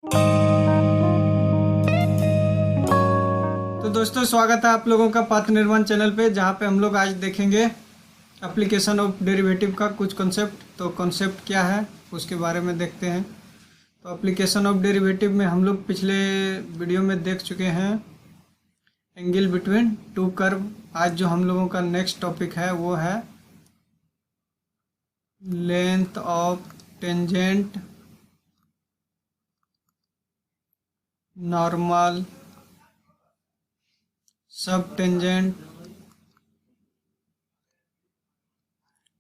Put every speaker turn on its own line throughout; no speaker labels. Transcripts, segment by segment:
तो दोस्तों, स्वागत है आप लोगों का पाथ निर्माण चैनल पे, जहाँ पे हम लोग आज देखेंगे एप्लीकेशन ऑफ डेरिवेटिव का कुछ कॉन्सेप्ट। तो कॉन्सेप्ट क्या है उसके बारे में देखते हैं। तो एप्लीकेशन ऑफ डेरिवेटिव में हम लोग पिछले वीडियो में देख चुके हैं एंगल बिटवीन टू कर्व। आज जो हम लोगों का नेक्स्ट टॉपिक है वो है लेंथ ऑफ टेंजेंट, नॉर्मल, सब टेंजेंट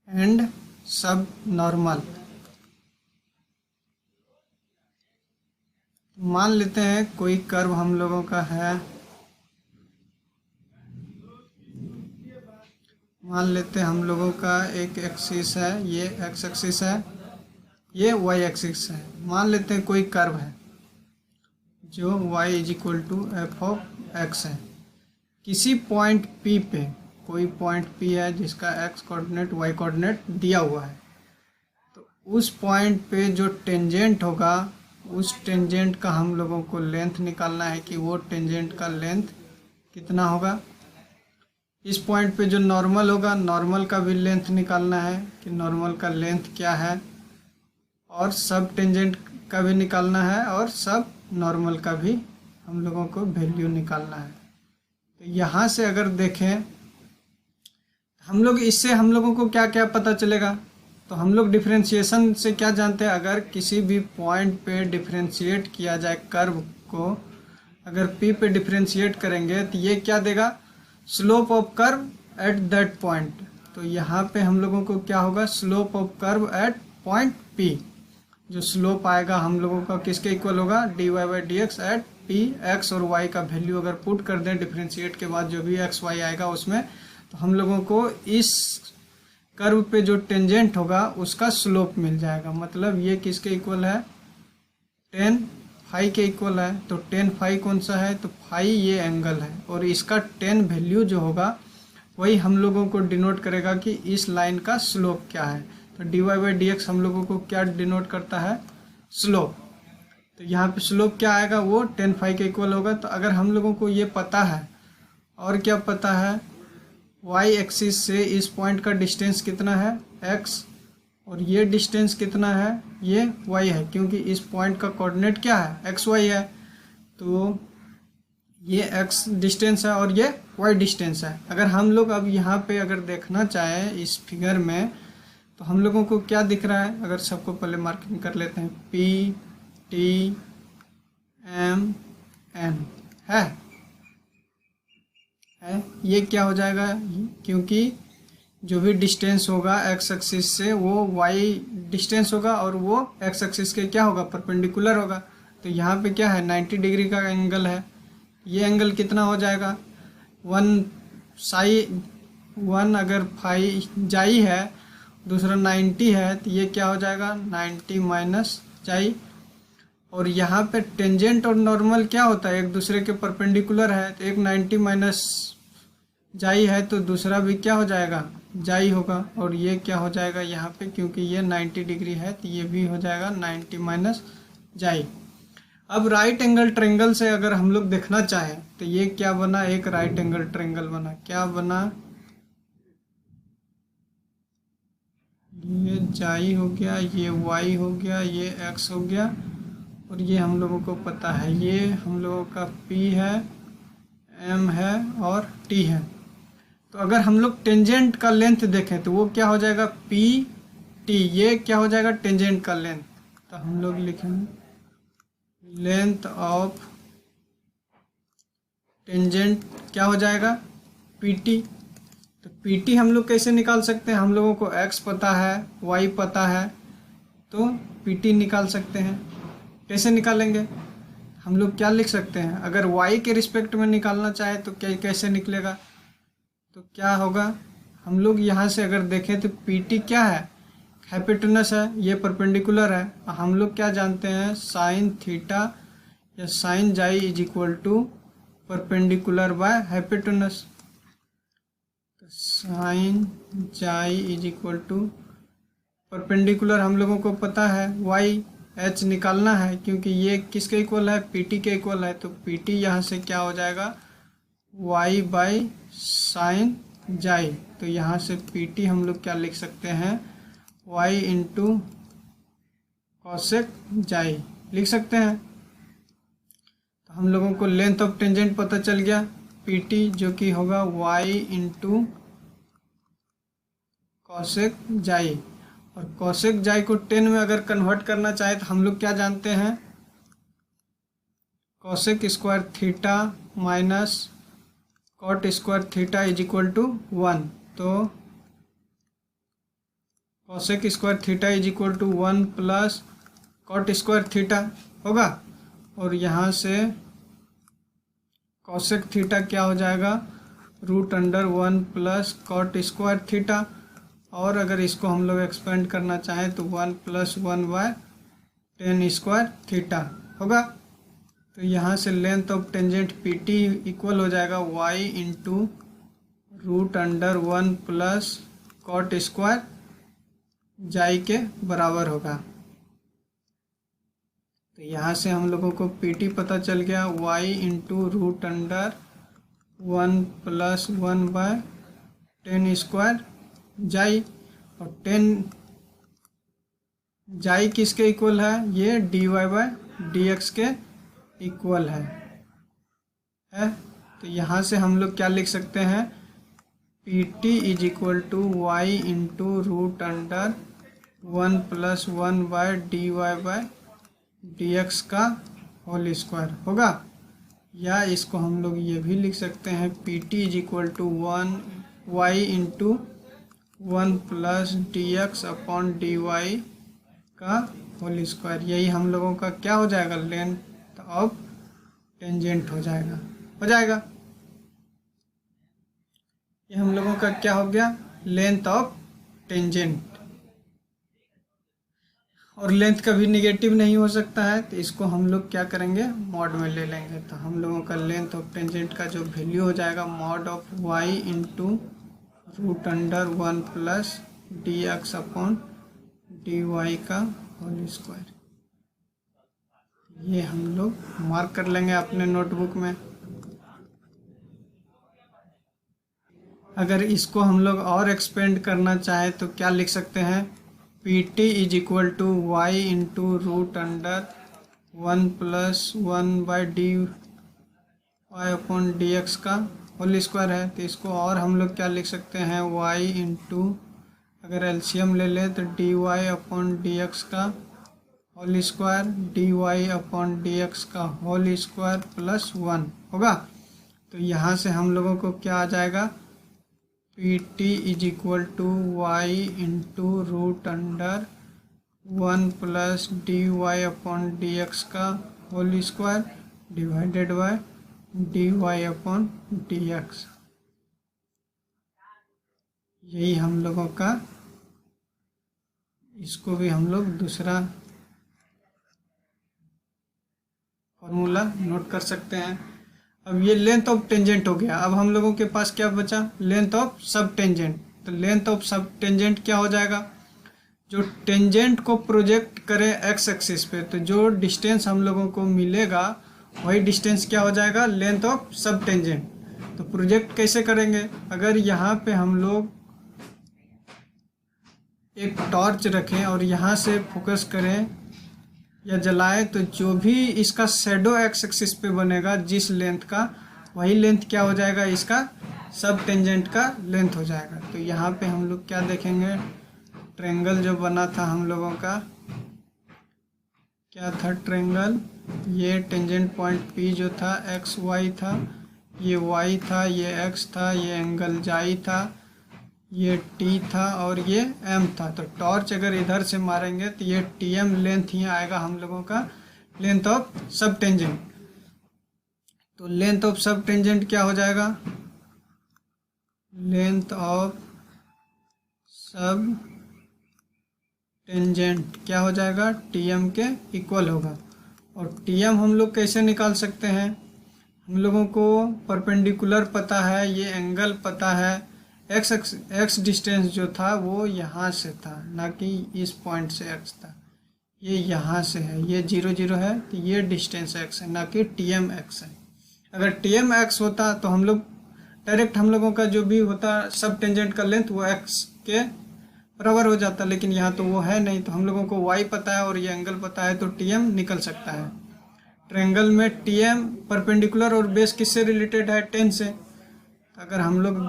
एंड सब नॉर्मल। मान लेते हैं कोई कर्व हम लोगों का है, मान लेते हैं हम लोगों का एक एक्सिस है, ये एक्स एक्सिस है, ये वाई एक्सिस है। मान लेते हैं कोई कर्व है जो y is equal to F of x है। किसी पॉइंट P पे कोई पॉइंट P है जिसका x कोऑर्डिनेट y कोऑर्डिनेट दिया हुआ है। तो उस पॉइंट पे जो टेंजेंट होगा, उस टेंजेंट का हम लोगों को लेंथ निकालना है कि वो टेंजेंट का लेंथ कितना होगा। इस पॉइंट पे जो नॉर्मल होगा, नॉर्मल का भी लेंथ निकालना है कि नॉर्मल का लेंथ क्या है, और सब टेंजेंट का भी निकालना है और सब नॉर्मल का भी हम लोगों को वैल्यू निकालना है। तो यहाँ से अगर देखें हम लोग, इससे हम लोगों को क्या क्या पता चलेगा। तो हम लोग डिफरेंशिएशन से क्या जानते हैं, अगर किसी भी पॉइंट पे डिफरेंशिएट किया जाए कर्व को, अगर P पे डिफरेंशिएट करेंगे तो ये क्या देगा, slope of curve at that point. तो यहाँ पे हम लोगों को क्या होगा, slope of curve at point P। जो स्लोप आएगा हम लोगों का किसके इक्वल होगा, dy by D X at P। x और y का वैल्यू अगर पुट कर दें डिफरेंशिएट के बाद जो भी x y आएगा उसमें, तो हम लोगों को इस कर्व पे जो टेंजेंट होगा उसका स्लोप मिल जाएगा। मतलब ये किसके इक्वल है, tan फाई के इक्वल है। तो tan फाई कौन सा है, तो फाई ये एंगल है, और इसका tan वैल्यू जो होगा वही हम लोगों को डिनोट करेगा कि इस लाइन का स्लोप क्या है। तो dy बाई डी एक्स हम लोगों को क्या डिनोट करता है, स्लोप। तो यहाँ पे स्लोप क्या आएगा, वो tan फाई के इक्वल होगा। तो अगर हम लोगों को ये पता है, और क्या पता है, y एक्सिस से इस पॉइंट का डिस्टेंस कितना है, x, और ये डिस्टेंस कितना है, ये y है, क्योंकि इस पॉइंट का कोऑर्डिनेट क्या है, xy है। तो ये x डिस्टेंस है और ये y डिस्टेंस है। अगर हम लोग अब यहाँ पे अगर देखना चाहें इस फिगर में, तो हम लोगों को क्या दिख रहा है, अगर सबको पहले मार्किंग कर लेते हैं, P T M N है, ये क्या हो जाएगा, क्योंकि जो भी डिस्टेंस होगा x एक्सिस से वो y डिस्टेंस होगा, और वो x एक्सिस के क्या होगा, परपेंडिकुलर होगा। तो यहाँ पे क्या है, 90 डिग्री का एंगल है। ये एंगल कितना हो जाएगा, 1 साई 1 अगर फाई जाई है, दूसरा 90 है, तो ये क्या हो जाएगा, 90 माइनस जाई। और यहाँ पे टेंजेंट और नॉर्मल क्या होता है, एक दूसरे के परपेंडिकुलर है। तो एक 90 माइनस जाई है तो दूसरा भी क्या हो जाएगा, जाई होगा। और ये क्या हो जाएगा यहाँ पे, क्योंकि ये 90 डिग्री है तो ये भी हो जाएगा 90 माइनस जाई। अब राइट एंगल ट्रायंगल से अगर हम लोग देखना चाहें तो ये क्या बना, एक राइट एंगल ट्रायंगल बना। क्या बना, ये जाई हो गया, ये वाई हो गया, ये एक्स हो गया, और ये हम लोगों को पता है, ये हम लोगों का P है, M है और T है। तो अगर हम लोग टेंजेंट का लेंथ देखें तो वो क्या हो जाएगा, P T, ये क्या हो जाएगा, टेंजेंट का लेंथ। तो हम लोग लिखेंगे लेंथ ऑफ टेंजेंट क्या हो जाएगा, PT। तो PT हम लोग कैसे निकाल सकते हैं, हम लोगों को x पता है, y पता है, तो PT निकाल सकते हैं। कैसे निकालेंगे, हम लोग क्या लिख सकते हैं, अगर y के रिस्पेक्ट में निकालना चाहे तो कैसे निकलेगा। तो क्या होगा, हम लोग यहाँ से अगर देखें तो PT क्या है, हाइपोटेनस है, ये परपेंडिकुलर है। हम लोग क्या जानते हैं, साइन थीटा या sine psi is equal to perpendicular by hypotenuse. Sine psi is equal to perpendicular हम लोगों को पता है y, एच निकालना है, क्योंकि ये किसके इक्वल है, पीटी के इक्वल है। तो पीटी यहाँ से क्या हो जाएगा, वाई बाई साइन जाई। तो यहाँ से पीटी हम लोग क्या लिख सकते हैं, वाई इंटू कॉसेक जाई लिख सकते हैं। तो हम लोगों को लेंथ ऑफ टेंजेंट पता चल गया, पीटी जो कि होगा वाई इंटू कॉसेक जाई। और कॉसेक जाई को 10 में अगर कन्वर्ट करना चाहे तो हम लोग क्या जानते हैं, cosec square theta minus cot square theta is equal to 1। तो cosec square theta is equal to 1 plus cot square theta होगा। और यहाँ से कॉसेक थीटा क्या हो जाएगा, √1 प्लस कॉट स्क्वायर थीटा। और अगर इसको हम लोग एक्सपेंड करना चाहें तो 1 + 1/10 स्क्वायर थीटा होगा। तो यहाँ से length of tangent P T equal हो जाएगा Y into √1 plus cot square psi के बराबर होगा। तो यहाँ से हम लोगों को पी टी पता चल गया, Y into √1 plus 1/10 square psi. और 10 जाई किसके इक्वल है, ये dy/dx के इक्वल है। तो यहाँ से हम लोग क्या लिख सकते हैं, P T is equal to Y into √1 plus 1/dy/dx का होल स्क्वायर होगा। या इसको हम लोग ये भी लिख सकते हैं, P T is equal to Y into 1 plus dx/dy का होल स्क्वायर। यही हम लोगों का क्या हो जाएगा, लेंथ ऑफ टेंजेंट हो जाएगा। ये हम लोगों का क्या हो गया, लेंथ ऑफ टेंजेंट। और लेंथ कभी निगेटिव नहीं हो सकता है, तो इसको हम लोग क्या करेंगे, मॉड में ले लेंगे। तो हम लोगों का लेंथ ऑफ टेंजेंट का जो वैल्यू हो जाएगा, mod of Y into √1 plus dx/dy का होल स्क्वायर। ये हम लोग मार्क कर लेंगे अपने नोटबुक में। अगर इसको हम लोग और एक्सपेंड करना चाहे तो क्या लिख सकते हैं, P T is equal to Y into √1 plus 1/dy/dx का होल स्क्वायर है। तो इसको और हम लोग क्या लिख सकते हैं, y इंटू, अगर एलसीएम ले ले तो dy/dx का होल स्क्वायर, dy/dx का होल स्क्वायर प्लस 1 होगा। तो यहाँ से हम लोगों को क्या आ जाएगा, P T is equal to Y into √1 plus dy/dx का whole square divided bye dy/dx। यही हम लोगों का, इसको भी हम लोग दूसरा फॉर्मूला नोट कर सकते हैं। अब ये लेंथ ऑफ टेंजेंट हो गया। अब हम लोगों के पास क्या बचा, लेंथ ऑफ सब टेंजेंट। तो लेंथ ऑफ सब टेंजेंट क्या हो जाएगा, जो टेंजेंट को प्रोजेक्ट करे एक्स एक्सिस पे, तो जो डिस्टेंस हम लोगों को मिलेगा वही डिस्टेंस क्या हो जाएगा, लेंथ ऑफ सब टेंजेंट। तो प्रोजेक्ट कैसे करेंगे, अगर यहाँ पे हम लोग एक टॉर्च रखें और यहाँ से फोकस करें या जलाएं, तो जो भी इसका शैडो एक्स एक्सिस पे बनेगा जिस लेंथ का, वही लेंथ क्या हो जाएगा, इसका सब टेंजेंट का लेंथ हो जाएगा। तो यहाँ पे हम लोग क्या देखेंगे, ट्रायंगल जो बना था हम लोगों का, क्या था ट्रायंगल, ये टेंजेंट पॉइंट पी जो था एक्स वाई था, ये वाई था, ये एक्स था, ये एंगल जाई था, ये टी था और ये एम था। तो टॉर्च अगर इधर से मारेंगे तो ये टी एम लेंथ ही आएगा हम लोगों का लेंथ ऑफ सब टेंजेंट। तो लेंथ ऑफ सब टेंजेंट क्या हो जाएगा, लेंथ ऑफ सब टेंजेंट क्या हो जाएगा, टी एम के इक्वल होगा। और टी एम हम लोग कैसे निकाल सकते हैं, हम लोगों को परपेंडिकुलर पता है, ये एंगल पता है, एक्स डिस्टेंस जो था वो यहाँ से था, ना कि इस पॉइंट से एक्स था। ये यहाँ से है, ये 0 0 है, तो ये डिस्टेंस x है, ना कि TMx है। अगर TMx होता तो हम लोग डायरेक्ट हम लोगों का जो भी होता सब टेंजेंट का लेंथ वो x के बराबर हो जाता, लेकिन यहाँ तो वो है नहीं, तो हम लोगों को y पता है और ये एंगल पता है, तो TM निकल सकता है। ट्रायंगल में TM परपेंडिकुलर और बेस किससे रिलेटेड है? 10 से। अगर हम लोग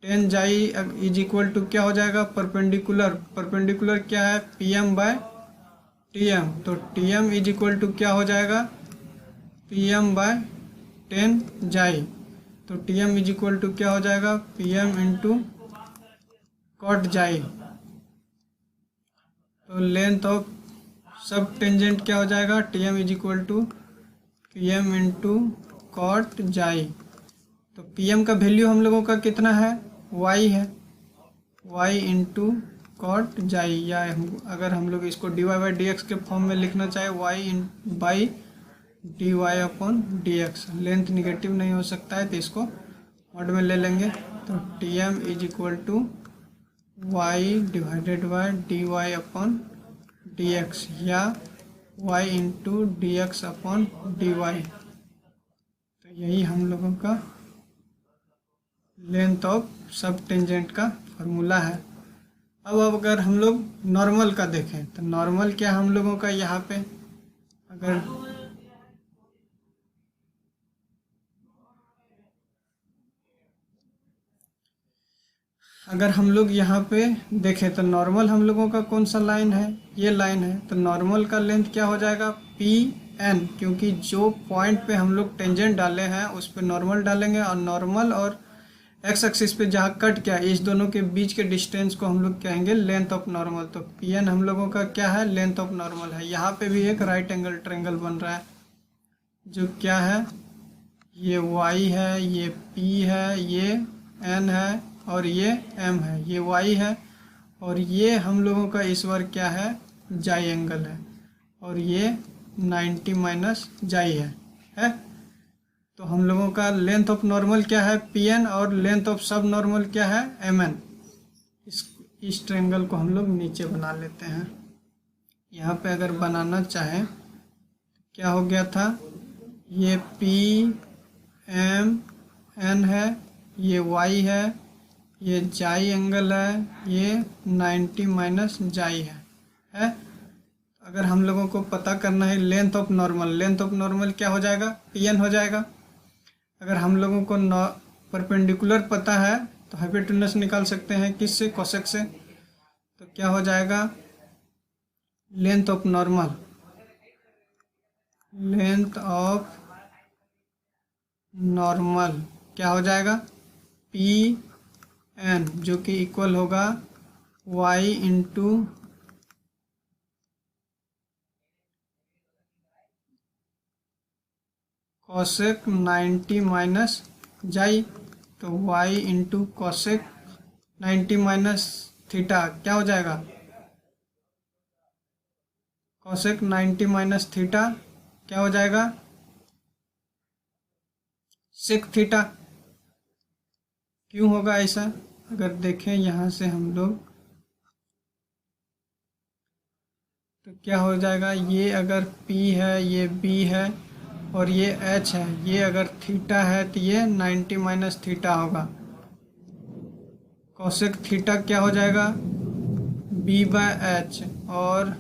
10 जाई इज इक्वल टू क्या हो जाएगा? परपेंडिकुलर। परपेंडिकुलर क्या है? PM/TM। तो TM इज इक्वल टू क्या हो जाएगा? PM/10 जाई। तो TM इज इक्वल टू क्या हो जाएगा? PM into cot psi. तो लेंथ ऑफ सब टेंजेंट क्या हो जाएगा? TM is equal to PM into cot psi. तो PM का वैल्यू हम लोगों का कितना है? y है, y इंटू कॉट जाई, या अगर हम लोग इसको dy/dx के फॉर्म में लिखना चाहे y/dy/dx। लेंथ निगेटिव नहीं हो सकता है तो इसको मॉड में ले लेंगे। तो TM is equal to y/dy/dx या y इंटू dx/dy। तो यही हम लोगों का लेंथ ऑफ सब टेंजेंट का फॉर्मूला है। अब अगर हम लोग नॉर्मल का देखें तो नॉर्मल क्या हम लोगों का यहाँ पे अगर हम लोग यहाँ पे देखें तो नॉर्मल हम लोगों का कौन सा लाइन है? ये लाइन है। तो नॉर्मल का लेंथ क्या हो जाएगा? PN, क्योंकि जो पॉइंट पे हम लोग टेंजेंट डाले हैं उस पे नॉर्मल डालेंगे, और नॉर्मल और एक्स एक्सिस पे जहाँ कट किया इस दोनों के बीच के डिस्टेंस को हम लोग कहेंगे लेंथ ऑफ नॉर्मल। तो PN हम लोगों का क्या है? लेंथ ऑफ नॉर्मल है। यहाँ पे भी एक राइट एंगल ट्रायंगल बन रहा है जो क्या है? ये y है, ये P है, ये N है और ये M है, ये y है, और ये हम लोगों का इस बार क्या है? जाई एंगल है, और ये 90 माइनस जाई है। तो हम लोगों का लेंथ ऑफ नॉर्मल क्या है? PN, और लेंथ ऑफ सब नॉर्मल क्या है? MN। इस ट्रायंगल को हम लोग नीचे बना लेते हैं। यहाँ पे अगर बनाना चाहें क्या हो गया था? ये PMN है, ये y है, ये जाई एंगल है, ये 90 माइनस जाई है। अगर हम लोगों को पता करना है length of normal, length of normal क्या हो जाएगा? PN हो जाएगा। अगर हम लोगों को परपेंडिकुलर पता है तो हाइपोटेन्यूस निकाल सकते हैं किससे? कोसेक से। तो क्या हो जाएगा? Length of normal, length of normal क्या हो जाएगा? PN, जो कि इक्वल होगा y इंटू कोसेक 90 माइनस जाई। तो y into cosec 90 minus theta क्या हो जाएगा? कोसेक 90 माइनस थीटा क्या हो जाएगा? Sec theta. क्यों होगा ऐसा? अगर देखें यहाँ से हम लोग तो क्या हो जाएगा? ये अगर P है, ये B है और ये H है, ये अगर थीटा है तो ये 90 माइनस थीटा होगा। कोसेक थीटा क्या हो जाएगा? B/H, और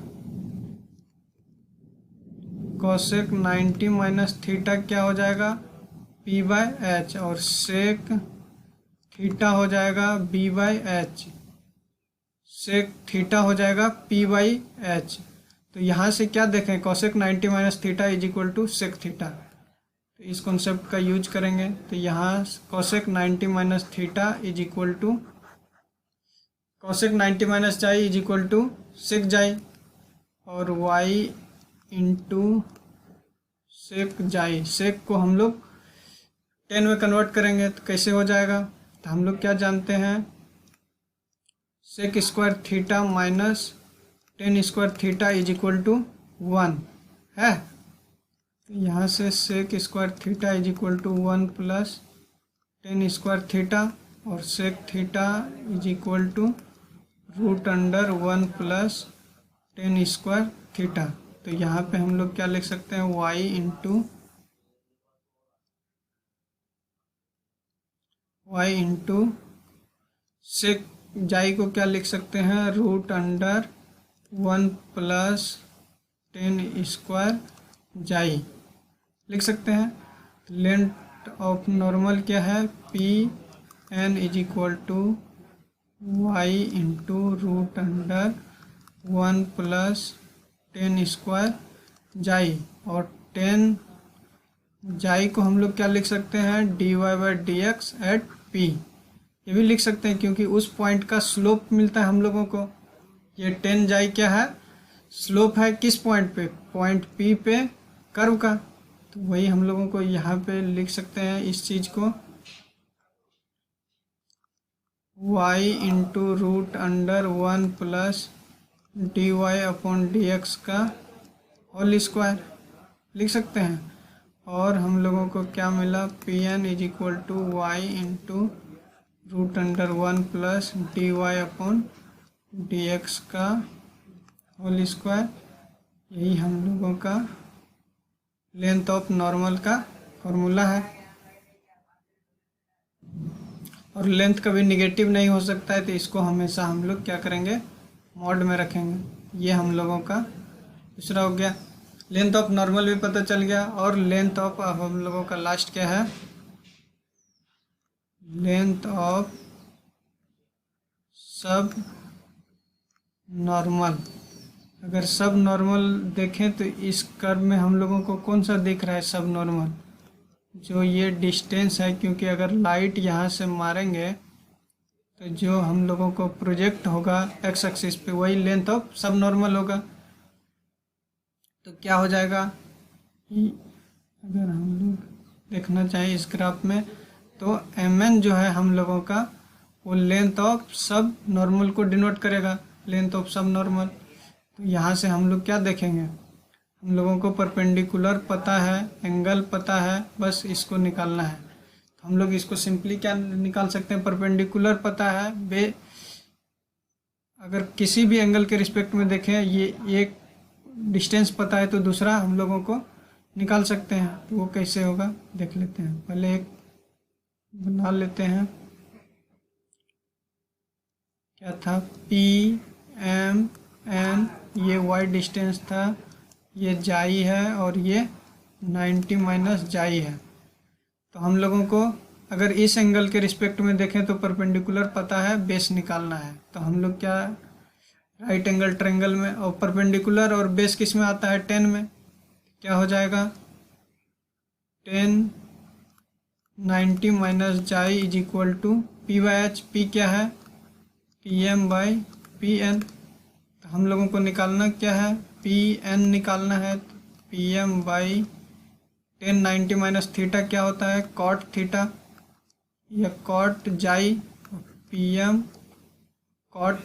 कोसेक 90 माइनस थीटा क्या हो जाएगा? P/H, और सेक थीटा हो जाएगा B/H। सेक थीटा हो जाएगा P/H। तो यहाँ से क्या देखें? Cosec 90 minus theta is equal to sec theta. तो इस कॉन्सेप्ट का यूज करेंगे। तो यहाँ cosec 90 minus theta is equal to cosec 90 minus psi is equal to sec psi, और y इंटू सेक जाई। सेक को हम लोग 10 में कन्वर्ट करेंगे तो कैसे हो जाएगा? तो हम लोग क्या जानते हैं? Sec square theta minus 10 square theta is equal to 1 है। तो यहाँ से sec square theta is equal to 1 plus 10 square theta, और sec theta is equal to √1 plus ten square theta. तो यहाँ पे हम लोग क्या लिख सकते हैं, y इंटू सेक जाई को क्या लिख सकते हैं, रूट अंडर 1 प्लस 10 स्क्वायर जाई लिख सकते हैं। लेंथ ऑफ नॉर्मल क्या है, P N is equal to Y into root under 1 plus 10 square psi, और 10 जाई को हम लोग क्या लिख सकते हैं, D Y by D X at P, ये भी लिख सकते हैं क्योंकि उस पॉइंट का स्लोप मिलता है हम लोगों को। ये 10 जाई क्या है, स्लोप है किस पॉइंट पे, पॉइंट पी पे कर्व का। तो वही हम लोगों को यहाँ पे लिख सकते हैं इस चीज़ को, y into root under 1 plus D Y upon D x का होल स्क्वायर लिख सकते हैं। और हम लोगों को क्या मिला, P N is equal to Y into root under 1 plus D Y upon D x का होल स्क्वायर। यही हम लोगों का लेंथ ऑफ नॉर्मल का फॉर्मूला है। और लेंथ कभी निगेटिव नहीं हो सकता है, तो इसको हमेशा हम लोग क्या करेंगे, मॉड में रखेंगे। ये हम लोगों का दूसरा हो गया। लेंथ ऑफ नॉर्मल भी पता चल गया। और लेंथ ऑफ, अब हम लोगों का लास्ट क्या है, लेंथ ऑफ सब नॉर्मल। अगर सब नॉर्मल देखें तो इस कर्व में हम लोगों को कौन सा दिख रहा है, सब नॉर्मल, जो ये डिस्टेंस है, क्योंकि अगर लाइट यहाँ से मारेंगे तो जो हम लोगों को प्रोजेक्ट होगा एक्स एक्सिस पे वही लेंथ ऑफ सब नॉर्मल होगा। तो क्या हो जाएगा, अगर हम लोग देखना चाहें इस ग्राफ में, तो एम एन जो है हम लोगों का वो लेंथ ऑफ सब नॉर्मल को डिनोट करेगा, लेंथ ऑफ सब नॉर्मल। तो यहाँ से हम लोग क्या देखेंगे, हम लोगों को परपेंडिकुलर पता है, एंगल पता है, बस इसको निकालना है। तो हम लोग इसको सिंपली क्या निकाल सकते हैं, परपेंडिकुलर पता है, अगर किसी भी एंगल के रिस्पेक्ट में देखें, ये एक डिस्टेंस पता है तो दूसरा हम लोगों को निकाल सकते हैं। तो वो कैसे होगा देख लेते हैं। पहले एक बना लेते हैं, क्या था, पी एम एन, ये वाई डिस्टेंस था, ये जाई है और ये 90 माइनस जाई है। तो हम लोगों को अगर इस एंगल के रिस्पेक्ट में देखें तो परपेंडिकुलर पता है, बेस निकालना है। तो हम लोग क्या, राइट एंगल ट्रायंगल में, और परपेंडिकुलर और बेस किस में आता है, 10 में। क्या हो जाएगा, 10 90 minus psi is equal to P by H. P क्या है, P M by P N. तो हम लोगों को निकालना क्या है, पी एन निकालना है। P M by 10 90 minus theta क्या होता है, कॉट थीटा या cot psi. P M cot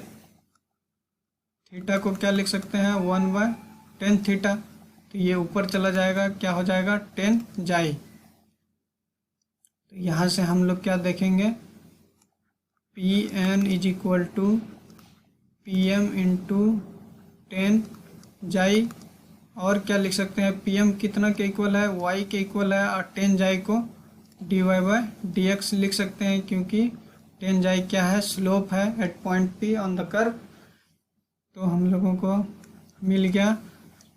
theta को क्या लिख सकते हैं, 1/10 थीटा। तो ये ऊपर चला जाएगा, क्या हो जाएगा, 10 जाई। तो यहाँ से हम लोग क्या देखेंगे, P N is equal to P M into 10 psi. और क्या लिख सकते हैं, पी एम कितना के इक्वल है, वाई के इक्वल है, और 10 जाई को d Y by D x लिख सकते हैं, क्योंकि 10 जाई क्या है, स्लोप है at point P on the curve. तो हम लोगों को मिल गया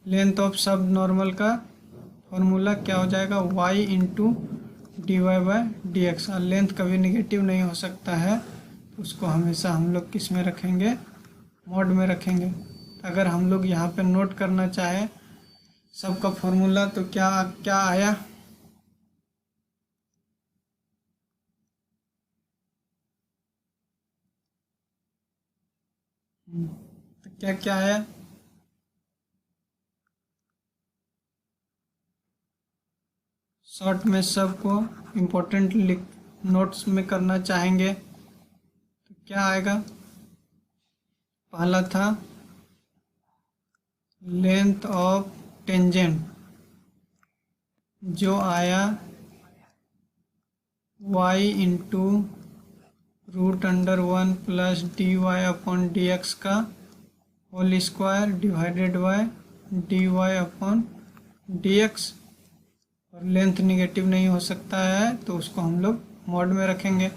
लेंथ ऑफ सब नॉर्मल का फॉर्मूला, क्या हो जाएगा, y into d Y by D x. और लेंथ कभी निगेटिव नहीं हो सकता है, तो उसको हमेशा हम लोग किस में रखेंगे, मॉड में रखेंगे। अगर हम लोग यहाँ पे नोट करना चाहें सबका फॉर्मूला, तो क्या क्या आया, तो क्या क्या आया, शॉर्ट में सबको इम्पोर्टेंट लिख नोट्स में करना चाहेंगे तो क्या आएगा। पहला था लेंथ ऑफ टेंजेंट, जो आया y into root under 1 plus D Y upon D x का whole square divided by D Y upon D x. और लेंथ निगेटिव नहीं हो सकता है तो उसको हम लोग मॉड में रखेंगे।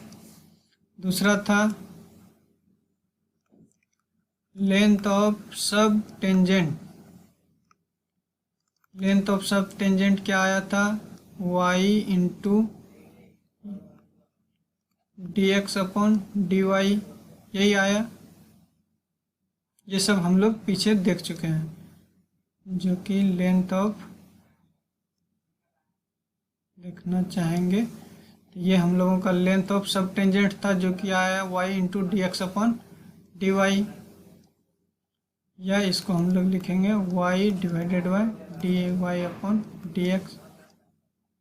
दूसरा था length of sub tangent. Length of sub tangent क्या आया था, y into d x upon d y, यही आया। ये सब हम लोग पीछे देख चुके हैं, जो कि लेंथ ऑफ देखना चाहेंगे तो ये हम लोगों का लेंथ ऑफ सब टेंजेंट था, जो कि आया y into d x upon d y, या इसको हम लोग लिखेंगे y divided by D Y upon D x.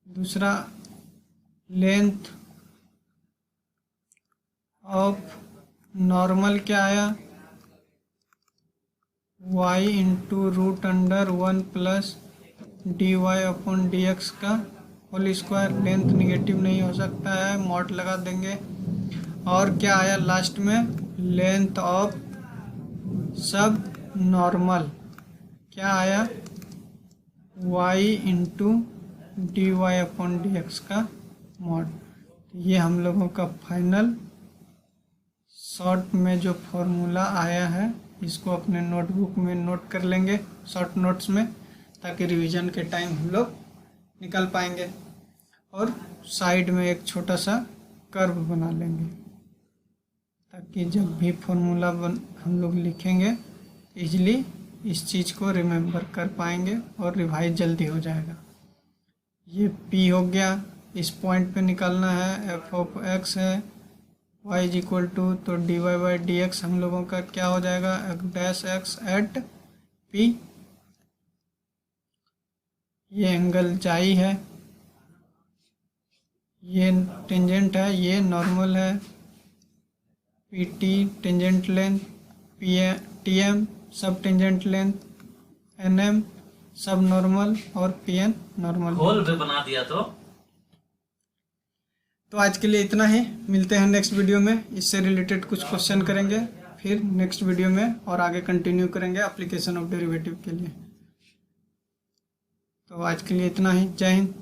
दूसरा लेंथ ऑफ नॉर्मल क्या आया, y into root under 1 plus D Y upon D x का होल स्क्वायर। लेंथ निगेटिव नहीं हो सकता है, मॉड लगा देंगे। और क्या आया लास्ट में, लेंथ ऑफ सब नॉर्मल क्या आया, y into d Y upon D x का मॉड। ये हम लोगों का फाइनल शॉर्ट में जो फॉर्मूला आया है, इसको अपने नोटबुक में नोट कर लेंगे शॉर्ट नोट्स में, ताकि रिवीजन के टाइम हम लोग निकल पाएंगे। और साइड में एक छोटा सा कर्व बना लेंगे, ताकि जब भी फॉर्मूला हम लोग लिखेंगे इजली इस चीज़ को रिमेम्बर कर पाएंगे और रिवाइज जल्दी हो जाएगा। ये P हो गया, इस पॉइंट पे निकालना है, एफ ऑफ एक्स है, y इज इक्वल टू, तो d Y by D x हम लोगों का क्या हो जाएगा, डैश एक्स एट P। ये एंगल चाई है, ये टेंजेंट है, ये नॉर्मल है, P T tangent length, T M sub tangent length, N M sub normal और पी एन नॉर्मल।
होल भी बना दिया
तो आज के लिए इतना ही, मिलते हैं नेक्स्ट वीडियो में। इससे रिलेटेड कुछ क्वेश्चन करेंगे फिर नेक्स्ट वीडियो में, और आगे कंटिन्यू करेंगे एप्लीकेशन ऑफ डेरिवेटिव के लिए। तो आज के लिए इतना ही, जय हिंद।